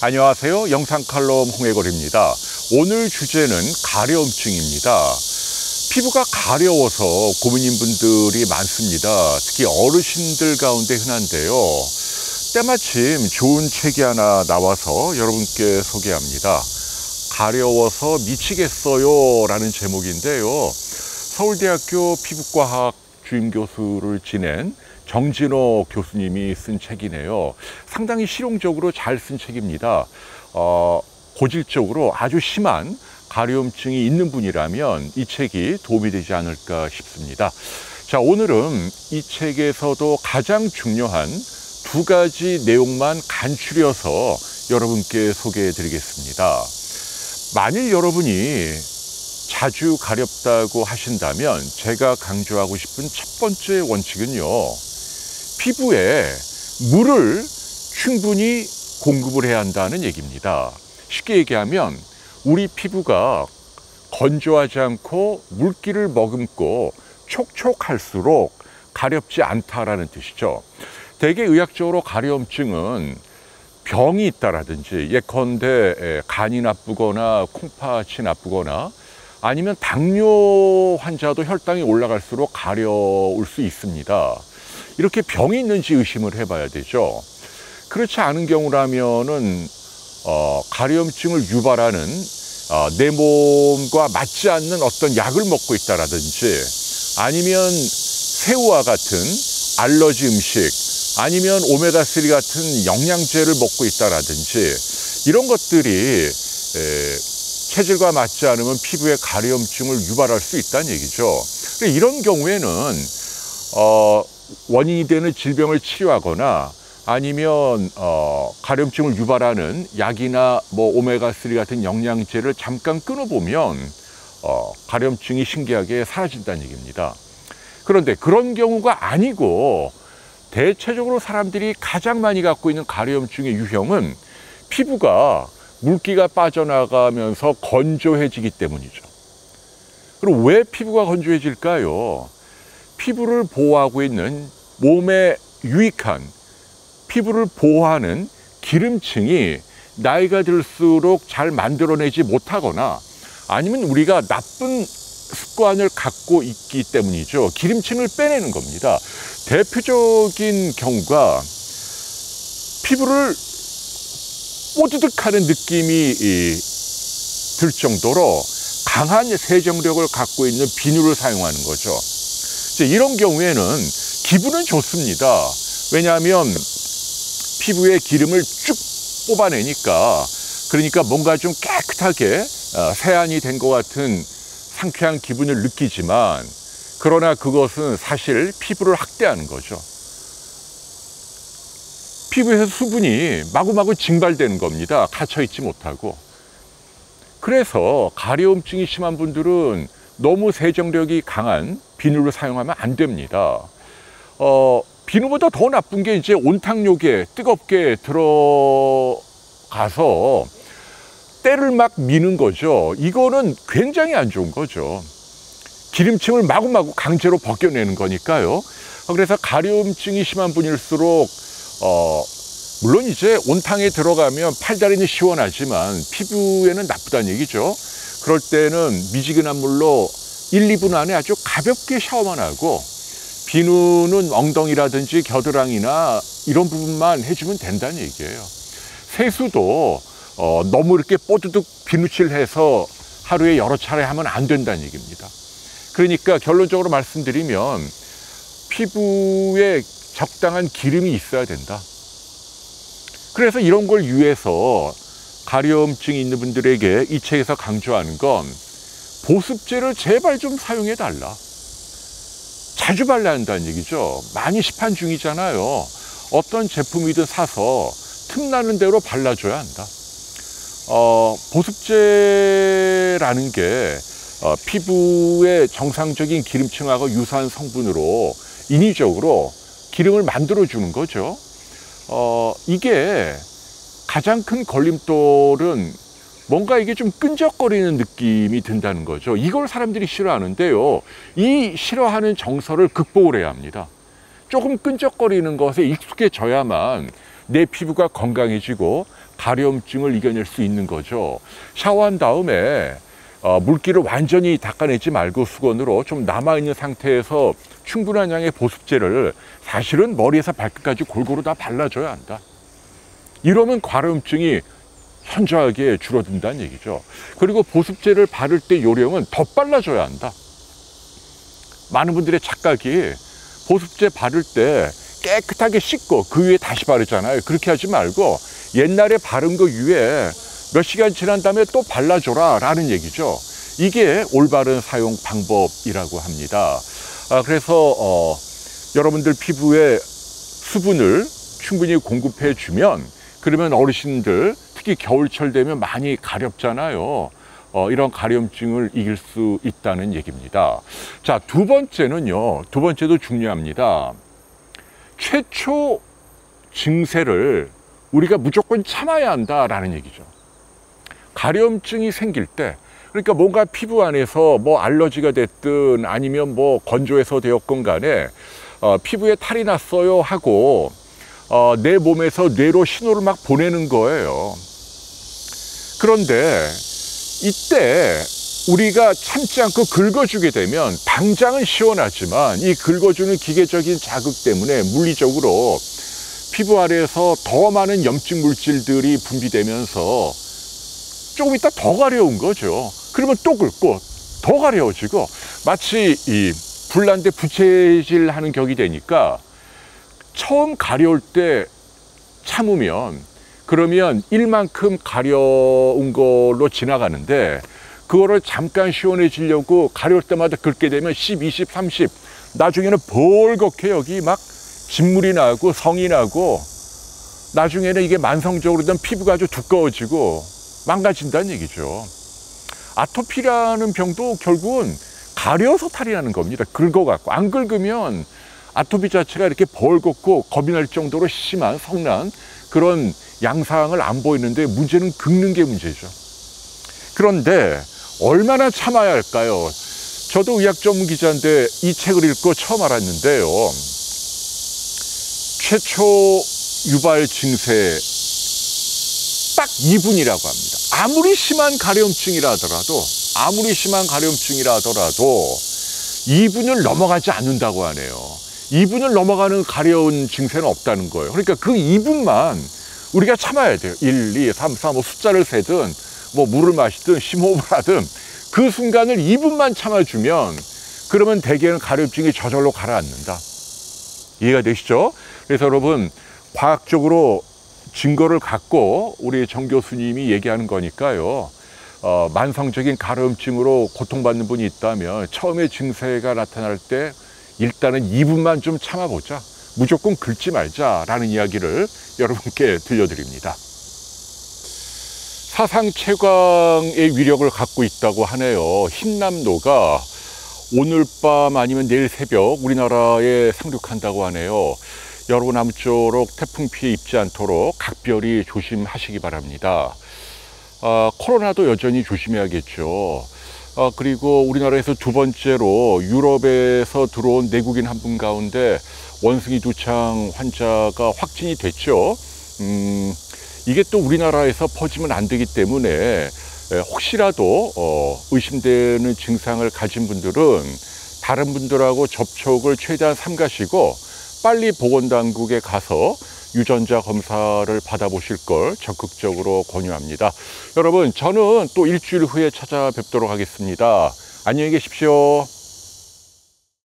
안녕하세요. 영상칼럼 홍해걸입니다. 오늘 주제는 가려움증입니다. 피부가 가려워서 고민인 분들이 많습니다. 특히 어르신들 가운데 흔한데요. 때마침 좋은 책이 하나 나와서 여러분께 소개합니다. 가려워서 미치겠어요 라는 제목인데요. 서울대학교 피부과학 주임교수를 지낸 정진호 교수님이 쓴 책이네요. 상당히 실용적으로 잘 쓴 책입니다. 고질적으로 아주 심한 가려움증이 있는 분이라면 이 책이 도움이 되지 않을까 싶습니다. 자, 오늘은 이 책에서도 가장 중요한 두 가지 내용만 간추려서 여러분께 소개해 드리겠습니다. 만일 여러분이 자주 가렵다고 하신다면 제가 강조하고 싶은 첫 번째 원칙은요, 피부에 물을 충분히 공급을 해야 한다는 얘기입니다. 쉽게 얘기하면 우리 피부가 건조하지 않고 물기를 머금고 촉촉할수록 가렵지 않다라는 뜻이죠. 대개 의학적으로 가려움증은 병이 있다라든지 예컨대 간이 나쁘거나 콩팥이 나쁘거나 아니면 당뇨 환자도 혈당이 올라갈수록 가려울 수 있습니다. 이렇게 병이 있는지 의심을 해봐야 되죠. 그렇지 않은 경우라면은 가려움증을 유발하는 내 몸과 맞지 않는 어떤 약을 먹고 있다라든지 아니면 새우와 같은 알러지 음식 아니면 오메가3 같은 영양제를 먹고 있다라든지 이런 것들이 체질과 맞지 않으면 피부에 가려움증을 유발할 수 있다는 얘기죠. 이런 경우에는 원인이 되는 질병을 치료하거나 아니면 가려움증을 유발하는 약이나 오메가3 같은 영양제를 잠깐 끊어보면 가려움증이 신기하게 사라진다는 얘기입니다. 그런데 그런 경우가 아니고 대체적으로 사람들이 가장 많이 갖고 있는 가려움증의 유형은 피부가 물기가 빠져나가면서 건조해지기 때문이죠. 그럼 왜 피부가 건조해질까요? 피부를 보호하고 있는 몸에 유익한 피부를 보호하는 기름층이 나이가 들수록 잘 만들어내지 못하거나 아니면 우리가 나쁜 습관을 갖고 있기 때문이죠. 기름층을 빼내는 겁니다. 대표적인 경우가 피부를 뽀드득하는 느낌이 들 정도로 강한 세정력을 갖고 있는 비누를 사용하는 거죠. 이런 경우에는 기분은 좋습니다. 왜냐하면 피부에 기름을 쭉 뽑아내니까 그러니까 뭔가 좀 깨끗하게 세안이 된 것 같은 상쾌한 기분을 느끼지만 그러나 그것은 사실 피부를 학대하는 거죠. 피부에서 수분이 마구마구 증발되는 겁니다. 갇혀있지 못하고. 그래서 가려움증이 심한 분들은 너무 세정력이 강한 비누를 사용하면 안 됩니다. 비누보다 더 나쁜 게 이제 온탕욕에 뜨겁게 들어가서 때를 막 미는 거죠. 이거는 굉장히 안 좋은 거죠. 기름층을 마구마구 강제로 벗겨내는 거니까요. 그래서 가려움증이 심한 분일수록 물론 이제 온탕에 들어가면 팔다리는 시원하지만 피부에는 나쁘다는 얘기죠. 그럴 때는 미지근한 물로 1, 2분 안에 아주 가볍게 샤워만 하고 비누는 엉덩이라든지 겨드랑이나 이런 부분만 해주면 된다는 얘기예요. 세수도 너무 이렇게 뽀드득 비누칠해서 하루에 여러 차례 하면 안 된다는 얘기입니다. 그러니까 결론적으로 말씀드리면 피부에 적당한 기름이 있어야 된다. 그래서 이런 걸 위해서 가려움증이 있는 분들에게 이 책에서 강조하는 건 보습제를 제발 좀 사용해 달라. 자주 발라야 한다는 얘기죠. 많이 시판 중이잖아요. 어떤 제품이든 사서 틈나는 대로 발라줘야 한다. 보습제라는 게 피부의 정상적인 기름층하고 유사한 성분으로 인위적으로 기름을 만들어주는 거죠. 이게 가장 큰 걸림돌은 뭔가 이게 좀 끈적거리는 느낌이 든다는 거죠. 이걸 사람들이 싫어하는데요. 이 싫어하는 정서를 극복을 해야 합니다. 조금 끈적거리는 것에 익숙해져야만 내 피부가 건강해지고 가려움증을 이겨낼 수 있는 거죠. 샤워한 다음에 물기를 완전히 닦아내지 말고 수건으로 좀 남아있는 상태에서 충분한 양의 보습제를 사실은 머리에서 발끝까지 골고루 다 발라줘야 한다. 이러면 가려움증이 현저하게 줄어든다는 얘기죠. 그리고 보습제를 바를 때 요령은 더 발라줘야 한다. 많은 분들의 착각이 보습제 바를 때 깨끗하게 씻고 그 위에 다시 바르잖아요. 그렇게 하지 말고 옛날에 바른 거 위에 몇 시간 지난 다음에 또 발라줘라 라는 얘기죠. 이게 올바른 사용 방법이라고 합니다. 그래서 여러분들 피부에 수분을 충분히 공급해 주면, 그러면 어르신들 특히 겨울철 되면 많이 가렵잖아요. 이런 가려움증을 이길 수 있다는 얘기입니다. 자, 두 번째는요. 두 번째도 중요합니다. 최초 증세를 우리가 무조건 참아야 한다라는 얘기죠. 가려움증이 생길 때, 그러니까 뭔가 피부 안에서 뭐 알러지가 됐든 아니면 뭐 건조해서 되었건 간에 피부에 탈이 났어요 하고 내 몸에서 뇌로 신호를 막 보내는 거예요. 그런데 이때 우리가 참지 않고 긁어주게 되면 당장은 시원하지만 이 긁어주는 기계적인 자극 때문에 물리적으로 피부 아래에서 더 많은 염증 물질들이 분비되면서 조금 있다 더 가려운 거죠. 그러면 또 긁고 더 가려워지고 마치 이 불난데 부채질하는 격이 되니까 처음 가려울 때 참으면 그러면 일만큼 가려운 걸로 지나가는데 그거를 잠깐 시원해지려고 가려울 때마다 긁게 되면 10, 20, 30 나중에는 벌겋게 여기 막 진물이 나고 성이 나고 나중에는 이게 만성적으로 된 피부가 아주 두꺼워지고 망가진다는 얘기죠. 아토피라는 병도 결국은 가려서 탈이 나는 겁니다. 긁어갖고. 안 긁으면 아토피 자체가 이렇게 벌겋고 겁이 날 정도로 심한 성난 그런 양상을 안 보이는데 문제는 긁는 게 문제죠. 그런데 얼마나 참아야 할까요? 저도 의학 전문 기자인데 이 책을 읽고 처음 알았는데요. 최초 유발 증세 딱 2분이라고 합니다. 아무리 심한 가려움증이라 하더라도 2분을 넘어가지 않는다고 하네요. 2분을 넘어가는 가려운 증세는 없다는 거예요. 그러니까 그 2분만 우리가 참아야 돼요. 1, 2, 3, 4 뭐 숫자를 세든 뭐 물을 마시든 심호흡을 하든 그 순간을 2분만 참아주면 그러면 대개는 가려움증이 저절로 가라앉는다. 이해가 되시죠? 그래서 여러분 과학적으로 증거를 갖고 우리 정 교수님이 얘기하는 거니까요. 만성적인 가려움증으로 고통받는 분이 있다면 처음에 증세가 나타날 때 일단은 2분만 좀 참아보자. 무조건 긁지 말자라는 이야기를 여러분께 들려드립니다. 사상 최강의 위력을 갖고 있다고 하네요. 흰남노가 오늘 밤 아니면 내일 새벽 우리나라에 상륙한다고 하네요. 여러분 아무쪼록 태풍 피해 입지 않도록 각별히 조심하시기 바랍니다. 코로나도 여전히 조심해야겠죠. 그리고 우리나라에서 두 번째로 유럽에서 들어온 내국인 한 분 가운데 원숭이 두창 환자가 확진이 됐죠. 이게 또 우리나라에서 퍼지면 안 되기 때문에 혹시라도 의심되는 증상을 가진 분들은 다른 분들하고 접촉을 최대한 삼가시고 빨리 보건당국에 가서 유전자 검사를 받아보실 걸 적극적으로 권유합니다. 여러분, 저는 또 일주일 후에 찾아뵙도록 하겠습니다. 안녕히 계십시오.